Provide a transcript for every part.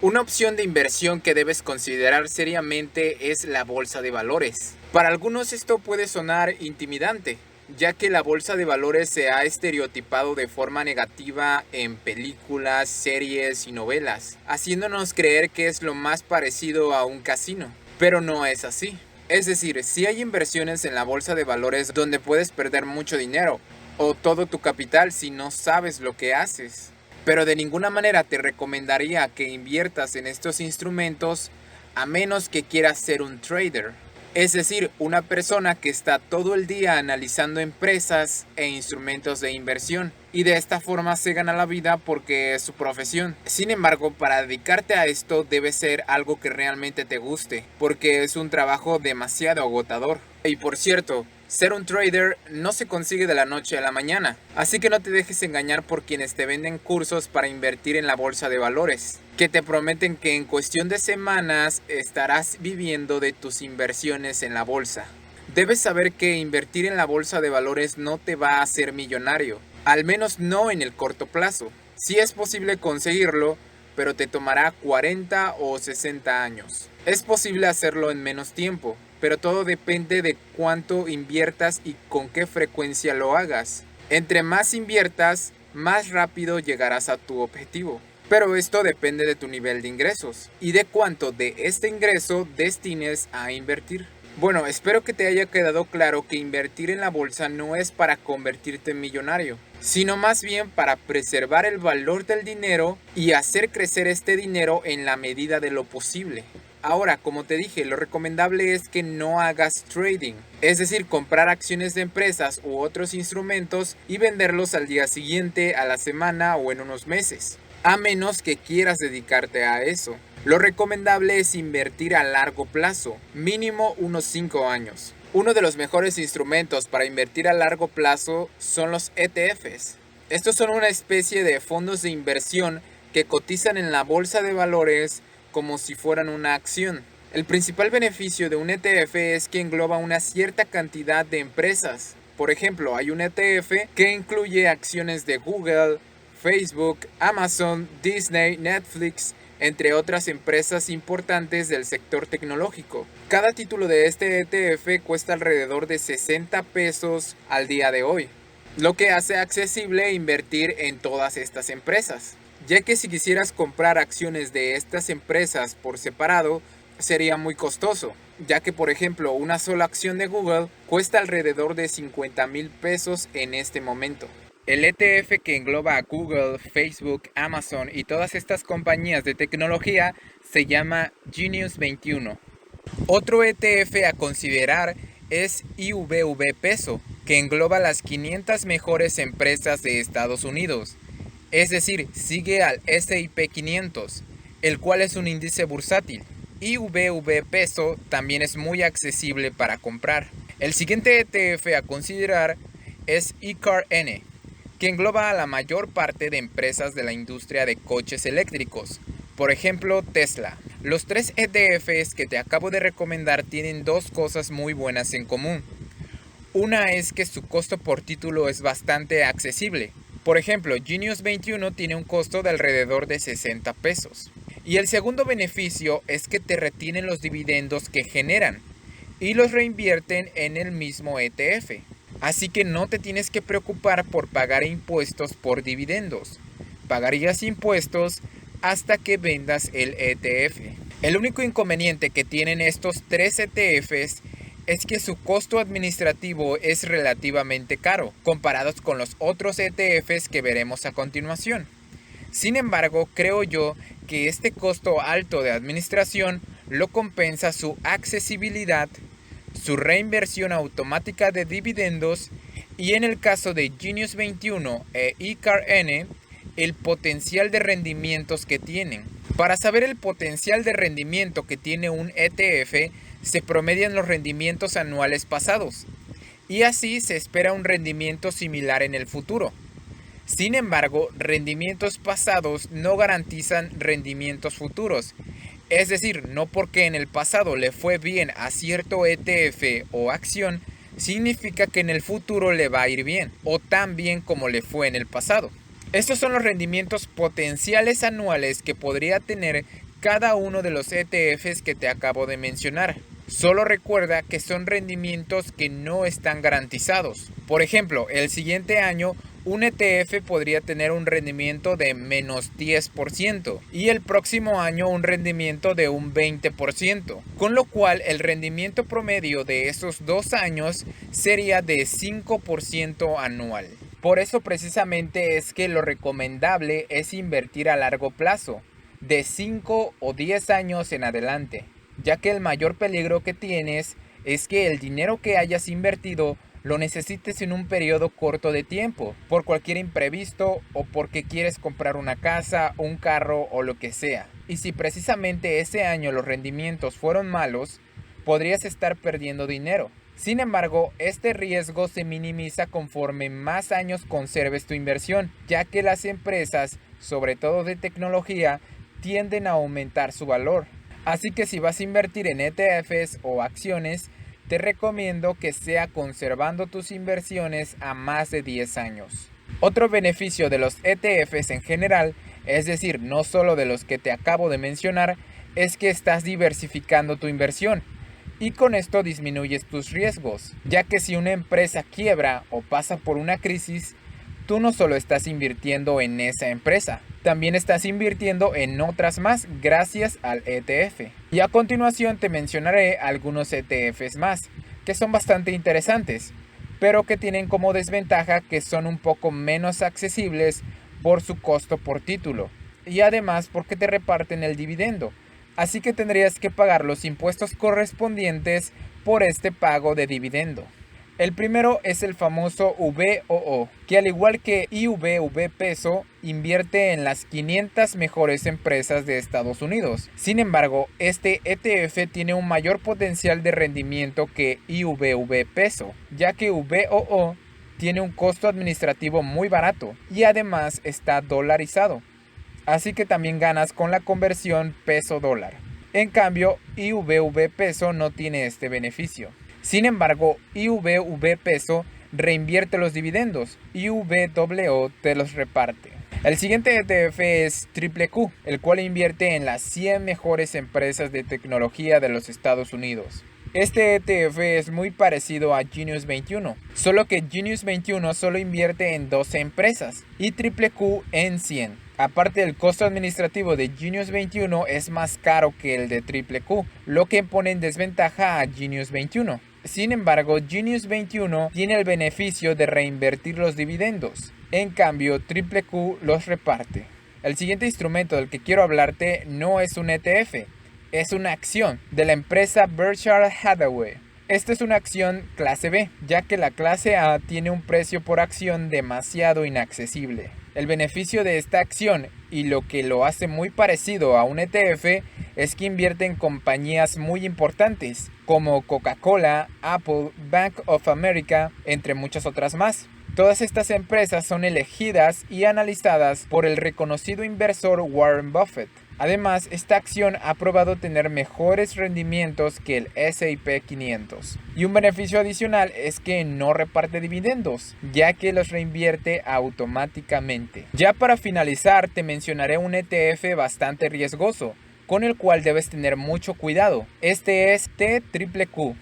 Una opción de inversión que debes considerar seriamente es la bolsa de valores. Para algunos esto puede sonar intimidante, ya que la bolsa de valores se ha estereotipado de forma negativa en películas, series y novelas, haciéndonos creer que es lo más parecido a un casino. Pero no es así. Es decir, sí hay inversiones en la bolsa de valores donde puedes perder mucho dinero o todo tu capital si no sabes lo que haces. Pero de ninguna manera te recomendaría que inviertas en estos instrumentos a menos que quieras ser un trader. Es decir, una persona que está todo el día analizando empresas e instrumentos de inversión y de esta forma se gana la vida porque es su profesión. Sin embargo, para dedicarte a esto debe ser algo que realmente te guste, porque es un trabajo demasiado agotador. Y por cierto, ser un trader no se consigue de la noche a la mañana, así que no te dejes engañar por quienes te venden cursos para invertir en la bolsa de valores, que te prometen que en cuestión de semanas estarás viviendo de tus inversiones en la bolsa. Debes saber que invertir en la bolsa de valores no te va a hacer millonario, al menos no en el corto plazo. Sí es posible conseguirlo, pero te tomará 40 o 60 años. Es posible hacerlo en menos tiempo, pero todo depende de cuánto inviertas y con qué frecuencia lo hagas. Entre más inviertas, más rápido llegarás a tu objetivo. Pero esto depende de tu nivel de ingresos y de cuánto de este ingreso destines a invertir. Bueno, espero que te haya quedado claro que invertir en la bolsa no es para convertirte en millonario, sino más bien para preservar el valor del dinero y hacer crecer este dinero en la medida de lo posible. Ahora, como te dije, lo recomendable es que no hagas trading, es decir, comprar acciones de empresas u otros instrumentos y venderlos al día siguiente, a la semana o en unos meses, a menos que quieras dedicarte a eso. Lo recomendable es invertir a largo plazo, mínimo unos 5 años. Uno de los mejores instrumentos para invertir a largo plazo son los ETFs. Estos son una especie de fondos de inversión que cotizan en la bolsa de valores como si fueran una acción. El principal beneficio de un ETF es que engloba una cierta cantidad de empresas. Por ejemplo, hay un ETF que incluye acciones de Google, Facebook, Amazon, Disney, Netflix, entre otras empresas importantes del sector tecnológico. Cada título de este ETF cuesta alrededor de 60 pesos al día de hoy, lo que hace accesible invertir en todas estas empresas, ya que si quisieras comprar acciones de estas empresas por separado, sería muy costoso, ya que por ejemplo una sola acción de Google cuesta alrededor de 50,000 pesos en este momento. El ETF que engloba a Google, Facebook, Amazon y todas estas compañías de tecnología se llama Genius 21. Otro ETF a considerar es IVV Peso, que engloba las 500 mejores empresas de Estados Unidos. Es decir, sigue al S&P 500, el cual es un índice bursátil. IVV Peso también es muy accesible para comprar. El siguiente ETF a considerar es ICARN, que engloba a la mayor parte de empresas de la industria de coches eléctricos, por ejemplo Tesla. Los tres ETFs que te acabo de recomendar tienen dos cosas muy buenas en común. Una es que su costo por título es bastante accesible. Por ejemplo, Genius 21 tiene un costo de alrededor de 60 pesos. Y el segundo beneficio es que te retienen los dividendos que generan y los reinvierten en el mismo ETF. Así que no te tienes que preocupar por pagar impuestos por dividendos. Pagarías impuestos hasta que vendas el ETF. El único inconveniente que tienen estos tres ETFs es que su costo administrativo es relativamente caro, comparados con los otros ETFs que veremos a continuación. Sin embargo, creo yo que este costo alto de administración lo compensa su accesibilidad, su reinversión automática de dividendos y en el caso de Genius 21 e ICARN, el potencial de rendimientos que tienen. Para saber el potencial de rendimiento que tiene un ETF, se promedian los rendimientos anuales pasados y así se espera un rendimiento similar en el futuro. Sin embargo, rendimientos pasados no garantizan rendimientos futuros. Es decir, no porque en el pasado le fue bien a cierto ETF o acción, significa que en el futuro le va a ir bien, o tan bien como le fue en el pasado. Estos son los rendimientos potenciales anuales que podría tener cada uno de los ETFs que te acabo de mencionar. Solo recuerda que son rendimientos que no están garantizados. Por ejemplo, el siguiente año un ETF podría tener un rendimiento de menos 10% y el próximo año un rendimiento de un 20%, con lo cual el rendimiento promedio de esos 2 años sería de 5% anual. Por eso precisamente es que lo recomendable es invertir a largo plazo, de 5 o 10 años en adelante, ya que el mayor peligro que tienes es que el dinero que hayas invertido lo necesites en un periodo corto de tiempo, por cualquier imprevisto o porque quieres comprar una casa, un carro o lo que sea. Y si precisamente ese año los rendimientos fueron malos, podrías estar perdiendo dinero. Sin embargo, este riesgo se minimiza conforme más años conserves tu inversión, ya que las empresas, sobre todo de tecnología, tienden a aumentar su valor. Así que si vas a invertir en ETFs o acciones, te recomiendo que sea conservando tus inversiones a más de 10 años. Otro beneficio de los ETFs en general, es decir, no solo de los que te acabo de mencionar, es que estás diversificando tu inversión y con esto disminuyes tus riesgos, ya que si una empresa quiebra o pasa por una crisis, tú no solo estás invirtiendo en esa empresa, también estás invirtiendo en otras más gracias al ETF. Y a continuación te mencionaré algunos ETFs más, que son bastante interesantes, pero que tienen como desventaja que son un poco menos accesibles por su costo por título, y además porque te reparten el dividendo, así que tendrías que pagar los impuestos correspondientes por este pago de dividendo. El primero es el famoso VOO, que al igual que IVV Peso, invierte en las 500 mejores empresas de Estados Unidos. Sin embargo, este ETF tiene un mayor potencial de rendimiento que IVV Peso, ya que VOO tiene un costo administrativo muy barato y además está dolarizado. Así que también ganas con la conversión peso-dólar. En cambio, IVV Peso no tiene este beneficio. Sin embargo, IVV Peso reinvierte los dividendos y VWO te los reparte. El siguiente ETF es Triple Q, el cual invierte en las 100 mejores empresas de tecnología de los Estados Unidos. Este ETF es muy parecido a Genius 21, solo que Genius 21 solo invierte en 12 empresas y Triple Q en 100. Aparte, el costo administrativo de Genius 21 es más caro que el de Triple Q, lo que pone en desventaja a Genius 21. Sin embargo, Genius 21 tiene el beneficio de reinvertir los dividendos. En cambio, Triple Q los reparte. El siguiente instrumento del que quiero hablarte no es un ETF, es una acción de la empresa Berkshire Hathaway. Esta es una acción clase B, ya que la clase A tiene un precio por acción demasiado inaccesible. El beneficio de esta acción y lo que lo hace muy parecido a un ETF es que invierte en compañías muy importantes como Coca-Cola, Apple, Bank of America, entre muchas otras más. Todas estas empresas son elegidas y analizadas por el reconocido inversor Warren Buffett. Además, esta acción ha probado tener mejores rendimientos que el S&P 500. Y un beneficio adicional es que no reparte dividendos, ya que los reinvierte automáticamente. Ya para finalizar, te mencionaré un ETF bastante riesgoso, con el cual debes tener mucho cuidado. Este es TQQQ,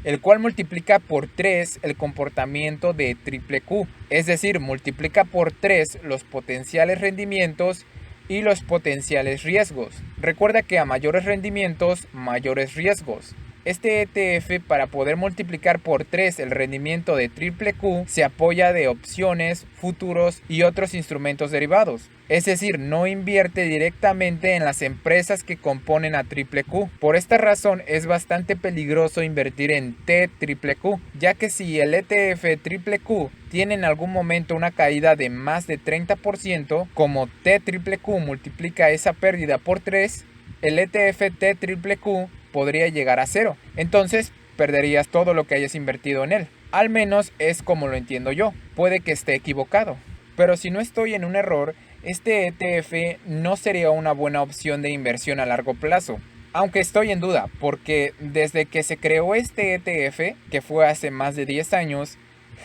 el cual multiplica por 3 el comportamiento de Triple Q, es decir, multiplica por 3 los potenciales rendimientos y los potenciales riesgos. Recuerda que a mayores rendimientos, mayores riesgos. Este ETF, para poder multiplicar por 3 el rendimiento de Triple Q, se apoya de opciones, futuros y otros instrumentos derivados. Es decir, no invierte directamente en las empresas que componen a Triple Q. Por esta razón es bastante peligroso invertir en TQQQ, ya que si el ETF Triple Q tiene en algún momento una caída de más de 30%, como TQQQ multiplica esa pérdida por 3, el ETF TQQQ podría llegar a 0. Entonces perderías todo lo que hayas invertido en él. Al menos es como lo entiendo yo. Puede que esté equivocado. Pero si no estoy en un error, este ETF no sería una buena opción de inversión a largo plazo. Aunque estoy en duda, porque desde que se creó este ETF, que fue hace más de 10 años,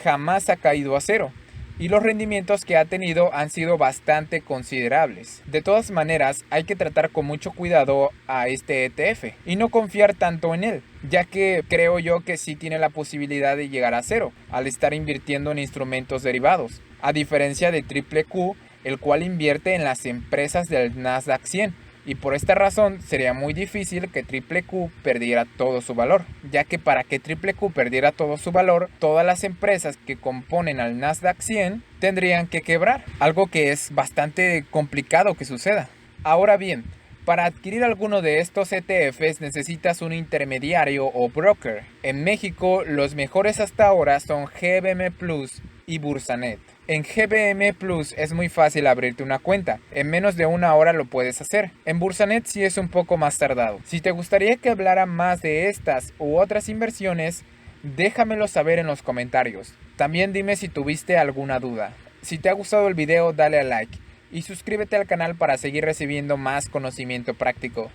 jamás ha caído a 0. y los rendimientos que ha tenido han sido bastante considerables. De todas maneras, hay que tratar con mucho cuidado a este ETF y no confiar tanto en él, ya que creo yo que sí tiene la posibilidad de llegar a cero al estar invirtiendo en instrumentos derivados, a diferencia de Triple Q, el cual invierte en las empresas del Nasdaq 100. Y por esta razón sería muy difícil que Triple Q perdiera todo su valor, ya que para que Triple Q perdiera todo su valor, todas las empresas que componen al Nasdaq 100 tendrían que quebrar, algo que es bastante complicado que suceda. Ahora bien, para adquirir alguno de estos ETFs necesitas un intermediario o broker. En México, los mejores hasta ahora son GBM Plus y Bursanet. En GBM Plus es muy fácil abrirte una cuenta, en menos de una hora lo puedes hacer. En Bursanet sí es un poco más tardado. Si te gustaría que hablara más de estas u otras inversiones, déjamelo saber en los comentarios. También dime si tuviste alguna duda. Si te ha gustado el video, dale a like y suscríbete al canal para seguir recibiendo más conocimiento práctico.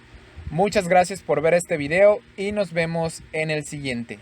Muchas gracias por ver este video y nos vemos en el siguiente.